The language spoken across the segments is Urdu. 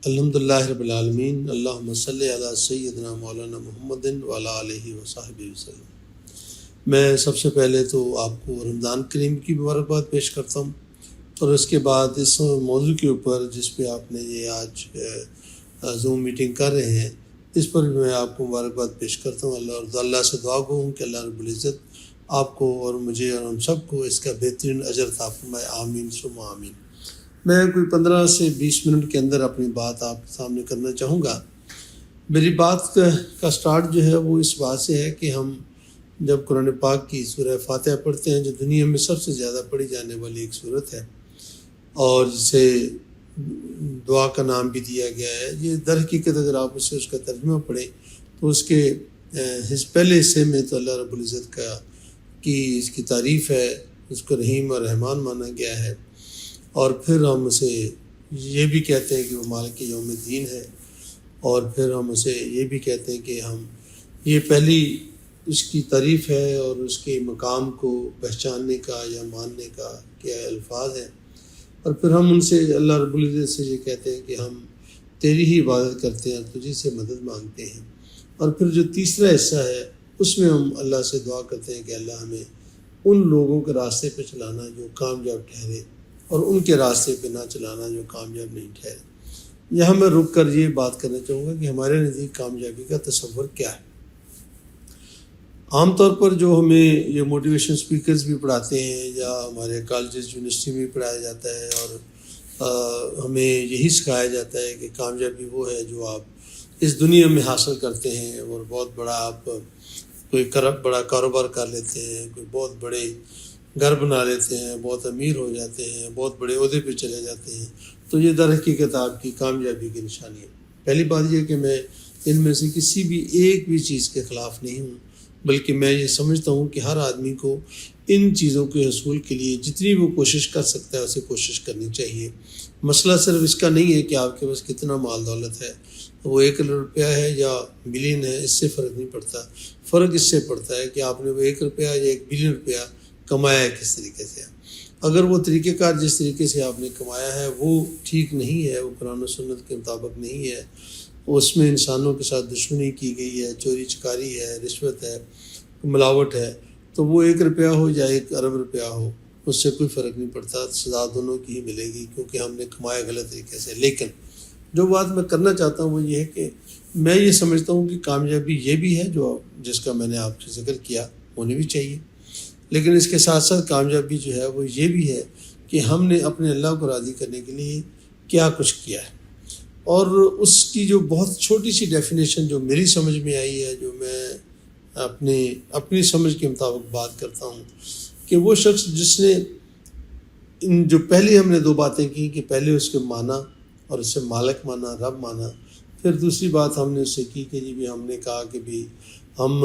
الحمدللہ رب العالمین، اللہم صلی علی سیدنا مولانا محمد وعلی آلہ وصحبہ وسلم۔ میں سب سے پہلے تو آپ کو رمضان کریم کی مبارکباد پیش کرتا ہوں، اور اس کے بعد اس موضوع کے اوپر جس پہ آپ نے یہ آج زوم میٹنگ کر رہے ہیں، اس پر بھی میں آپ کو مبارکباد پیش کرتا ہوں۔ اللہ سے دعا گو ہوں کہ اللہ رب العزت آپ کو اور مجھے اور ہم سب کو اس کا بہترین اجر عطا فرمائے، آمین ثم آمین۔ میں کوئی 15 سے 20 منٹ کے اندر اپنی بات آپ کے سامنے کرنا چاہوں گا۔ میری بات کا سٹارٹ جو ہے وہ اس بات سے ہے کہ ہم جب قرآن پاک کی سورہ فاتحہ پڑھتے ہیں، جو دنیا میں سب سے زیادہ پڑھی جانے والی ایک سورت ہے اور جسے دعا کا نام بھی دیا گیا ہے، یہ در حقیقت اگر آپ اسے اس کا ترجمہ پڑھیں تو اس کے پہلے حصے میں تو اللہ رب العزت کی اس کی تعریف ہے، اس کو رحیم اور رحمان مانا گیا ہے، اور پھر ہم اسے یہ بھی کہتے ہیں کہ وہ مالک یوم الدین ہے، اور پھر ہم اسے یہ بھی کہتے ہیں کہ ہم یہ پہلی اس کی تعریف ہے اور اس کے مقام کو پہچاننے کا یا ماننے کا کیا الفاظ ہیں، اور پھر ہم ان سے اللہ رب العزت سے یہ کہتے ہیں کہ ہم تیری ہی عبادت کرتے ہیں، تجھی سے مدد مانگتے ہیں، اور پھر جو تیسرا حصہ ہے اس میں ہم اللہ سے دعا کرتے ہیں کہ اللہ ہمیں ان لوگوں کے راستے پہ چلانا جو کامیاب ٹھہرے، اور ان کے راستے پہ نہ چلانا جو کامیاب نہیں ٹھہرے۔ یہاں میں رک کر یہ بات کرنا چاہوں گا کہ ہمارے نزدیک کامیابی کا تصور کیا ہے۔ عام طور پر جو ہمیں یہ موٹیویشن سپیکرز بھی پڑھاتے ہیں یا ہمارے کالجز یونیورسٹی میں پڑھایا جاتا ہے، اور ہمیں یہی سکھایا جاتا ہے کہ کامیابی وہ ہے جو آپ اس دنیا میں حاصل کرتے ہیں، اور بہت بڑا آپ کوئی بڑا کاروبار کر لیتے ہیں، کوئی بہت بڑے گھر بنا لیتے ہیں، بہت امیر ہو جاتے ہیں، بہت بڑے عہدے پہ چلے جاتے ہیں، تو یہ در حقیقت آپ کی کامیابی کی نشانی ہے۔ پہلی بات یہ کہ میں ان میں سے کسی بھی ایک بھی چیز کے خلاف نہیں ہوں، بلکہ میں یہ سمجھتا ہوں کہ ہر آدمی کو ان چیزوں کے حصول کے لیے جتنی وہ کوشش کر سکتا ہے اسے کوشش کرنی چاہیے۔ مسئلہ صرف اس کا نہیں ہے کہ آپ کے پاس کتنا مال دولت ہے، وہ 1 کروڑ روپیہ ہے یا بلین ہے، اس سے فرق نہیں پڑتا۔ فرق اس سے پڑتا ہے کہ آپ نے وہ 1 روپیہ یا 1 بلین روپیہ کمایا ہے کس طریقے سے۔ اگر وہ طریقہ کار جس طریقے سے آپ نے کمایا ہے وہ ٹھیک نہیں ہے، وہ قرآن و سنت کے مطابق نہیں ہے، اس میں انسانوں کے ساتھ دشمنی کی گئی ہے، چوری چکاری ہے، رشوت ہے، ملاوٹ ہے، تو وہ 1 روپیہ ہو یا 1 ارب روپیہ ہو، اس سے کوئی فرق نہیں پڑتا، سزا دونوں کی ہی ملے گی، کیونکہ ہم نے کمایا غلط طریقے سے۔ لیکن جو بات میں کرنا چاہتا ہوں وہ یہ ہے کہ میں یہ سمجھتا ہوں کہ کامیابی یہ بھی ہے جس کا میں نے آپ سے ذکر کیا، ہونی بھی چاہیے، لیکن اس کے ساتھ ساتھ کامیابی جو ہے وہ یہ بھی ہے کہ ہم نے اپنے اللہ کو راضی کرنے کے لیے کیا کچھ کیا ہے۔ اور اس کی جو بہت چھوٹی سی ڈیفینیشن جو میری سمجھ میں آئی ہے، جو میں اپنی سمجھ کے مطابق بات کرتا ہوں، کہ وہ شخص جس نے جو پہلی ہم نے 2 باتیں کی کہ پہلے اس کے مانا اور اس سے مالک مانا، رب مانا، پھر دوسری بات ہم نے اس سے کی کہ جی بھی ہم نے کہا کہ بھی ہم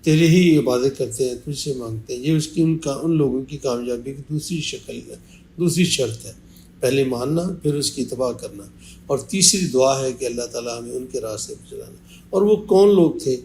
تیرے ہی عبادت کرتے ہیں، تجھ سے مانگتے ہیں۔ یہ اس کی ان لوگوں کی کامیابی کی دوسری شکل ہے، دوسری شرط ہے، پہلے ماننا پھر اس کی اتباع کرنا، اور تیسری دعا ہے کہ اللہ تعالیٰ ہمیں ان کے راستے پہ چلانا۔ اور وہ کون لوگ تھے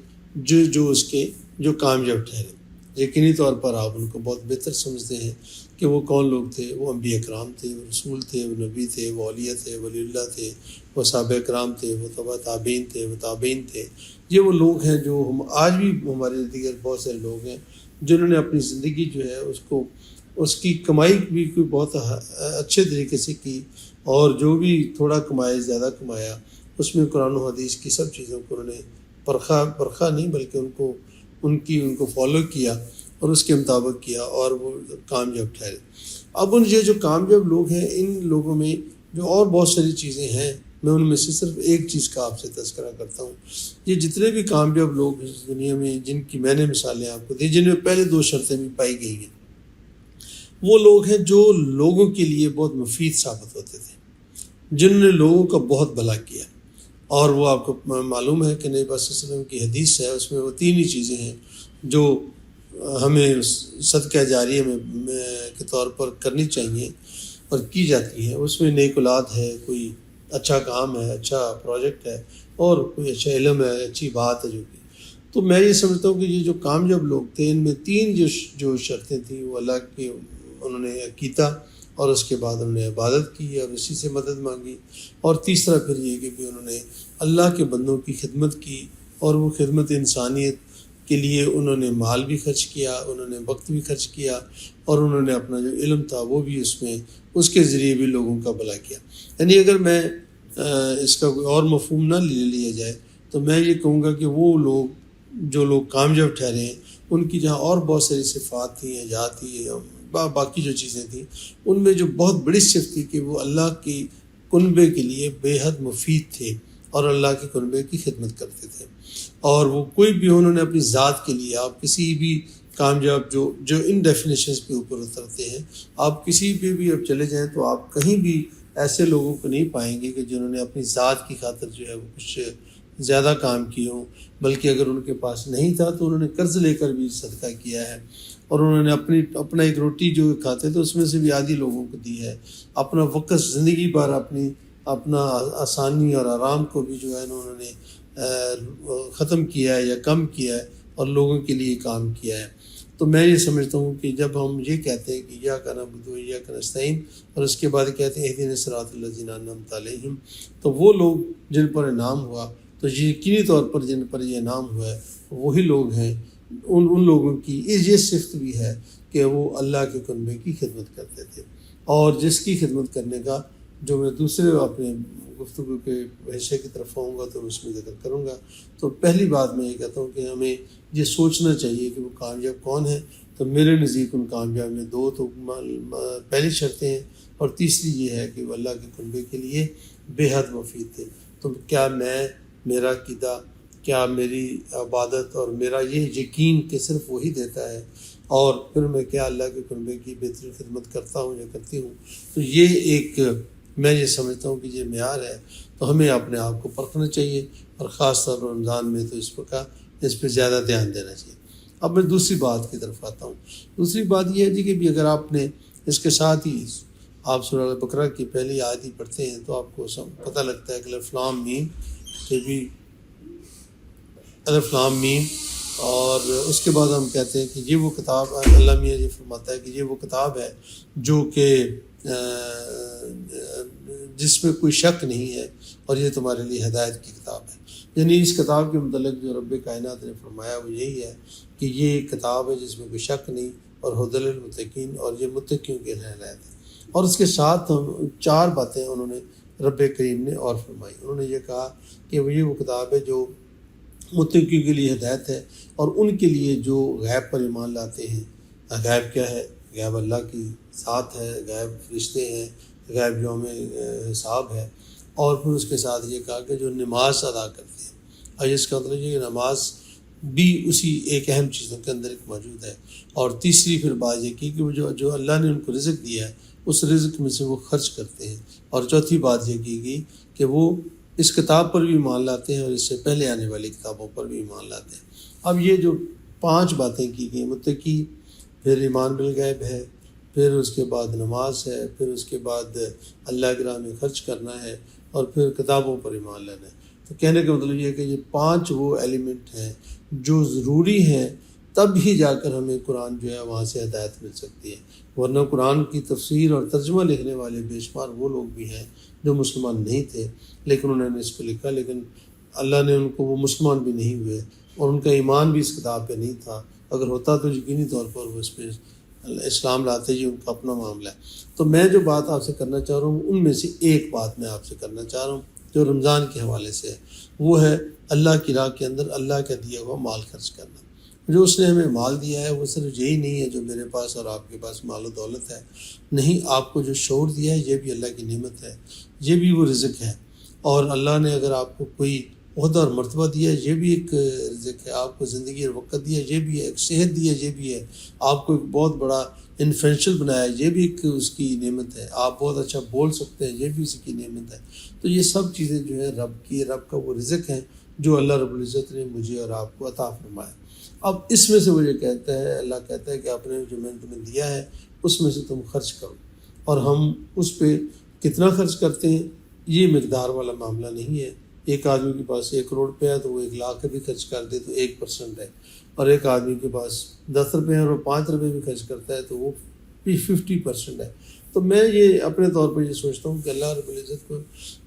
جو کامیاب ٹھہرے؟ یقینی طور پر آپ ان کو بہت بہتر سمجھتے ہیں کہ وہ کون لوگ تھے۔ وہ انبیاء کرام تھے، وہ رسول تھے، وہ نبی تھے، وہ اولیاء تھے، ولی اللہ تھے، وہ صحابہ کرام تھے، وہ تابعین تھے، وہ تابعین تھے۔ یہ وہ لوگ ہیں جو آج بھی ہمارے دیگر بہت سے لوگ ہیں جنہوں نے اپنی زندگی جو ہے اس کی کمائی بھی کوئی بہت اچھے طریقے سے کی، اور جو بھی تھوڑا کمایا زیادہ کمایا اس میں قرآن و حدیث کی سب چیزوں کو انہوں نے پرکھا نہیں بلکہ ان کو فالو کیا اور اس کے مطابق کیا، اور وہ کامیاب ٹھہرے۔ اب یہ جو کامیاب لوگ ہیں، ان لوگوں میں جو اور بہت ساری چیزیں ہیں، میں ان میں سے صرف ایک چیز کا آپ سے تذکرہ کرتا ہوں۔ یہ جتنے بھی کامیاب لوگ اس دنیا میں جن کی میں نے مثالیں آپ کو دی، جن میں پہلے 2 شرطیں بھی پائی گئی ہیں، وہ لوگ ہیں جو لوگوں کے لیے بہت مفید ثابت ہوتے تھے، جنہوں نے لوگوں کا بہت بھلا کیا۔ اور وہ آپ کو معلوم ہے کہ نبی صلی اللہ علیہ وسلم کی حدیث ہے، اس میں وہ 3 ہی چیزیں ہیں جو ہمیں صدقہ جاریہ کے طور پر کرنی چاہیے اور کی جاتی ہیں۔ اس میں نیک اولاد ہے، کوئی اچھا کام ہے، اچھا پروجیکٹ ہے، اور کوئی اچھا علم ہے، اچھی بات ہے جو کہ۔ تو میں یہ سمجھتا ہوں کہ یہ جو کامیاب لوگ تھے، ان میں 3 جو شرطیں تھیں وہ اللہ کے انہوں نے کیتا، اور اس کے بعد انہوں نے عبادت کی اور اسی سے مدد مانگی، اور تیسرا پھر یہ کہ بھی انہوں نے اللہ کے بندوں کی خدمت کی، اور وہ خدمت انسانیت کے لیے انہوں نے مال بھی خرچ کیا، انہوں نے وقت بھی خرچ کیا، اور انہوں نے اپنا جو علم تھا وہ بھی اس کے ذریعے بھی لوگوں کا بھلا کیا۔ یعنی اگر میں اس کا کوئی اور مفہوم نہ لے لیا جائے تو میں یہ کہوں گا کہ وہ جو لوگ کامیاب ٹھہرے ہیں ان کی جہاں اور بہت ساری صفات تھیں، ایجاد تھی، باقی جو چیزیں تھیں، ان میں جو بہت بڑی صفت تھی کہ وہ اللہ کی کنبے کے لیے بے حد مفید تھے اور اللہ کے کنبے کی خدمت کرتے تھے۔ اور وہ کوئی بھی انہوں نے اپنی ذات کے لیے، آپ کسی بھی کامیاب جو ان ڈیفینیشنز پہ اوپر اترتے ہیں، آپ کسی پہ بھی اب چلے جائیں تو آپ کہیں بھی ایسے لوگوں کو نہیں پائیں گے کہ جنہوں نے اپنی ذات کی خاطر جو ہے وہ کچھ زیادہ کام کیے ہوں، بلکہ اگر ان کے پاس نہیں تھا تو انہوں نے قرض لے کر بھی صدقہ کیا ہے، اور انہوں نے اپنا ایک روٹی جو کھاتے تھے اس میں سے بھی آدھی لوگوں کو دی ہے، اپنا وقت زندگی بھر اپنا آسانی اور آرام کو بھی جو ہے انہوں نے ختم کیا ہے یا کم کیا ہے اور لوگوں کے لیے کام کیا ہے۔ تو میں یہ سمجھتا ہوں کہ جب ہم یہ کہتے ہیں کہ ایاک نعبد و ایاک نستعین، اور اس کے بعد کہتے ہیں اہدنا الصراط الذین انعمت علیہم، تو وہ لوگ جن پر انعام ہوا، تو یقینی طور پر جن پر یہ انعام ہوا ہے وہی لوگ ہیں، ان لوگوں کی یہ صفت بھی ہے کہ وہ اللہ کے کنبے کی خدمت کرتے تھے۔ اور جس کی خدمت کرنے کا جو میں دوسرے اپنے گفتگو کے حصے کی طرف آؤں گا تو اس میں ذکر کروں گا، تو پہلی بات میں یہ کہتا ہوں کہ ہمیں یہ سوچنا چاہیے کہ وہ کامیاب کون ہے۔ تو میرے نزدیک ان کامیاب میں دو تو پہلی شرطیں ہیں، اور تیسری یہ ہے کہ وہ اللہ کے کنبے کے لیے بے حد مفید تھے۔ تو کیا میرا عقیدہ، کیا میری عبادت اور میرا یہ یقین کہ صرف وہی دیتا ہے، اور پھر میں کیا اللہ کے کنبے کی بہترین خدمت کرتا ہوں یا کرتی ہوں، تو یہ ایک میں یہ سمجھتا ہوں کہ یہ معیار ہے۔ تو ہمیں اپنے آپ کو پرکھنا چاہیے، اور خاص طور پر رمضان میں تو اس پہ زیادہ دھیان دینا چاہیے۔ اب میں دوسری بات کی طرف آتا ہوں۔ دوسری بات یہ ہے کہ بھی اگر آپ نے اس کے ساتھ ہی آپ سورہ البقرہ کی پہلی آیت ہی پڑھتے ہیں تو آپ کو پتہ لگتا ہے کہ الف لام میم، کہ بھی الف لام میم، اور اس کے بعد ہم کہتے ہیں کہ یہ وہ کتاب، اللہ میاں یہ فرماتا ہے کہ یہ وہ کتاب ہے جو کہ جس میں کوئی شک نہیں ہے، اور یہ تمہارے لیے ہدایت کی کتاب ہے۔ یعنی اس کتاب کے متعلق جو رب کائنات نے فرمایا وہ یہی ہے کہ یہ کتاب ہے جس میں کوئی شک نہیں، اور ہدی للمتقین، اور یہ متقیوں کے لیے ہدایت ہے۔ اور اس کے ساتھ چار باتیں انہوں نے رب کریم نے اور فرمائی۔ انہوں نے یہ کہا کہ وہ کتاب ہے جو متقیوں کے لیے ہدایت ہے، اور ان کے لیے جو غیب پر ایمان لاتے ہیں۔ غیب کیا ہے؟ غیب اللہ کی ذات ہے، غیب فرشتے ہیں، غیب یوم حساب ہے، اور پھر اس کے ساتھ یہ کہا کہ جو نماز ادا کرتے ہیں۔ اور اس کا مطلب یہ کہ نماز بھی اسی ایک اہم چیزوں کے اندر ایک موجود ہے۔ اور تیسری پھر بات یہ کی کہ وہ جو اللہ نے ان کو رزق دیا ہے اس رزق میں سے وہ خرچ کرتے ہیں۔ اور چوتھی بات یہ کی گئی کہ وہ اس کتاب پر بھی ایمان لاتے ہیں، اور اس سے پہلے آنے والی کتابوں پر بھی ایمان لاتے ہیں۔ اب یہ جو 5 باتیں کی گئی، متقی، پھر ایمان بالغیب ہے، پھر اس کے بعد نماز ہے، پھر اس کے بعد اللہ کی راہ میں خرچ کرنا ہے، اور پھر کتابوں پر ایمان لینا ہے۔ تو کہنے کا مطلب یہ ہے کہ یہ 5 وہ ایلیمنٹ ہیں جو ضروری ہیں، تب ہی جا کر ہمیں قرآن جو ہے وہاں سے ہدایت مل سکتی ہے۔ ورنہ قرآن کی تفسیر اور ترجمہ لکھنے والے بے شمار وہ لوگ بھی ہیں جو مسلمان نہیں تھے، لیکن انہوں نے اس کو لکھا، لیکن اللہ نے ان کو، وہ مسلمان بھی نہیں ہوئے، اور ان کا ایمان بھی اس کتاب پہ نہیں تھا۔ اگر ہوتا تو یقینی طور پر وہ اس پہ اسلام لاتے، یہ ان کا اپنا معاملہ ہے۔ تو میں جو بات آپ سے کرنا چاہ رہا ہوں ان میں سے ایک بات میں آپ سے کرنا چاہ رہا ہوں جو رمضان کے حوالے سے ہے، وہ ہے اللہ کی راہ کے اندر اللہ کا دیا ہوا مال خرچ کرنا۔ جو اس نے ہمیں مال دیا ہے وہ صرف یہی نہیں ہے جو میرے پاس اور آپ کے پاس مال و دولت ہے، نہیں، آپ کو جو شعور دیا ہے یہ بھی اللہ کی نعمت ہے، یہ بھی وہ رزق ہے۔ اور اللہ نے اگر آپ کو کوئی عہدہ اور مرتبہ دیا ہے یہ بھی ایک رزق ہے، آپ کو زندگی اور وقت دیا یہ بھی ہے، ایک صحت دی ہے یہ بھی ہے، آپ کو ایک بہت بڑا انفلوئنشل بنایا یہ بھی ایک اس کی نعمت ہے، آپ بہت اچھا بول سکتے ہیں یہ بھی اس کی نعمت ہے۔ تو یہ سب چیزیں جو ہیں رب کا وہ رزق ہیں جو اللہ رب العزت نے مجھے اور آپ کو عطا فرمایا۔ اب اس میں سے وہ یہ کہتا ہے، اللہ کہتا ہے کہ آپ نے جو میں نے تمہیں دیا ہے اس میں سے تم خرچ کرو، اور ہم اس پہ کتنا خرچ کرتے ہیں یہ مقدار والا معاملہ نہیں ہے۔ ایک آدمی کے پاس 1 کروڑ روپے ہے تو وہ 1 لاکھ بھی خرچ کر دے تو 1% ہے، اور ایک آدمی کے پاس 10 روپے ہیں اور وہ 5 روپے بھی خرچ کرتا ہے تو وہ 50% ہے۔ تو میں یہ اپنے طور پر یہ سوچتا ہوں کہ اللہ رب العزت کو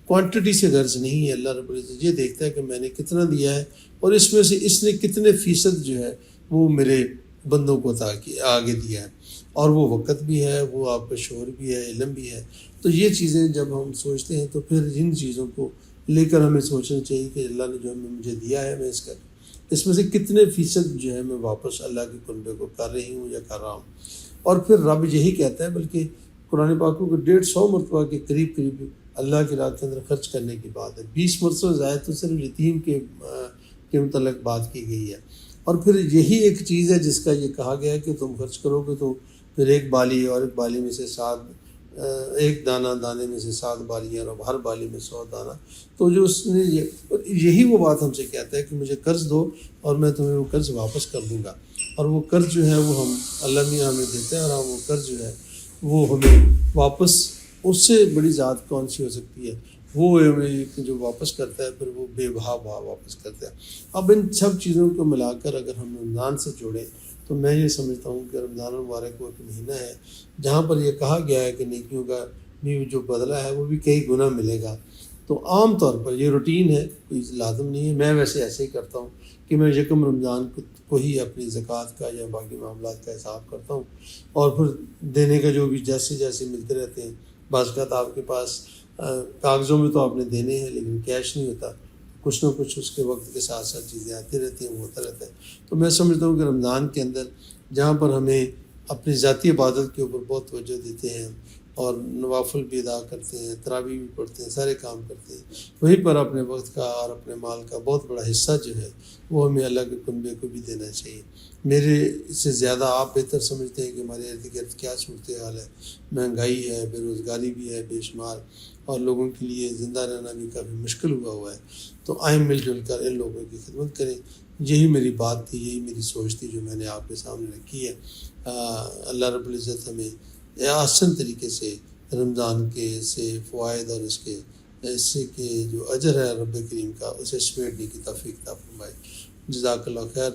کوانٹٹی سے غرض نہیں ہے. اللہ رب العزت یہ دیکھتا ہے کہ میں نے کتنا دیا ہے اور اس میں سے اس نے کتنے فیصد جو ہے وہ میرے بندوں کو عطا کیا آگے دیا ہے. اور وہ وقت بھی ہے، وہ آپ کا شعور بھی ہے، علم بھی ہے. تو یہ چیزیں جب ہم سوچتے ہیں تو پھر ان چیزوں کو لے کر ہمیں سوچنا چاہیے کہ اللہ نے جو ہمیں مجھے دیا ہے، میں اس میں سے کتنے فیصد جو ہے میں واپس اللہ کے قربے کو کر رہی ہوں یا کر رہا ہوں. اور پھر رب یہی کہتا ہے، بلکہ قرآن پاک کو 150 مرتبہ کے قریب اللہ کی راہ کے اندر خرچ کرنے کی بات ہے. 20 مرتبہ زائد تو صرف یتیم کے متعلق بات کی گئی ہے. اور پھر یہی ایک چیز ہے جس کا یہ کہا گیا ہے کہ تم خرچ کرو گے تو پھر ایک بالی اور ایک بالی میں سے 7 ایک دانے میں سے 7 بالیاں اور ہر بالی میں 100 دانہ. تو جو اس نے یہی وہ بات ہم سے کہتا ہے کہ مجھے قرض دو اور میں تمہیں وہ قرض واپس کر دوں گا. اور وہ قرض جو ہے وہ ہم اللہ میاں ہمیں دیتے ہیں، اور ہم وہ قرض جو ہے وہ ہمیں واپس، اس سے بڑی ذات کون سی ہو سکتی ہے، وہ ہمیں جو واپس کرتا ہے پھر وہ بے بہا واپس کرتا ہے. اب ان سب چیزوں کو ملا کر اگر ہم رمضان سے جوڑیں تو میں یہ سمجھتا ہوں کہ رمضان المبارک وہ ایک مہینہ ہے جہاں پر یہ کہا گیا ہے کہ نیکیوں کا بھی جو بدلہ ہے وہ بھی کئی گنا ملے گا. تو عام طور پر یہ روٹین ہے، کوئی لازم نہیں ہے. میں ویسے ایسے ہی کرتا ہوں کہ میں یکم رمضان کو ہی اپنی زکوٰۃ کا یا باقی معاملات کا حساب کرتا ہوں، اور پھر دینے کا جو بھی جیسے ملتے رہتے ہیں. بعض اوقات آپ کے پاس کاغذوں میں تو آپ نے دینے ہیں لیکن کیش نہیں ہوتا، کچھ نہ کچھ اس کے وقت کے ساتھ ساتھ چیزیں آتی رہتی ہیں، وہ ہوتا رہتا ہے. تو میں سمجھتا ہوں کہ رمضان کے اندر جہاں پر ہمیں اپنی ذاتی عبادت کے اوپر بہت توجہ دیتے ہیں اور نوافل بھی ادا کرتے ہیں، تراویح بھی پڑھتے ہیں، سارے کام کرتے ہیں، وہیں پر اپنے وقت کا اور اپنے مال کا بہت بڑا حصہ جو ہے وہ ہمیں اللہ کے قربے کو بھی دینا چاہیے. میرے سے زیادہ آپ بہتر سمجھتے ہیں کہ ہمارے ارد گرد کیا صورتحال ہے. مہنگائی ہے، بے روزگاری بھی ہے بے شمار، اور لوگوں کے لیے زندہ رہنا بھی کافی مشکل ہوا ہے. تو آئیں مل جل کر ان لوگوں کی خدمت کریں. یہی میری بات تھی، یہی میری سوچ تھی جو میں نے آپ کے سامنے رکھی ہے. اللہ رب العزت ہمیں آسان طریقے سے رمضان کے سے فوائد اور اس سے کے جو اجر ہے رب کریم کا، اسے سمیٹنے کی توفیق عطا فرمائے. جزاک اللہ خیر.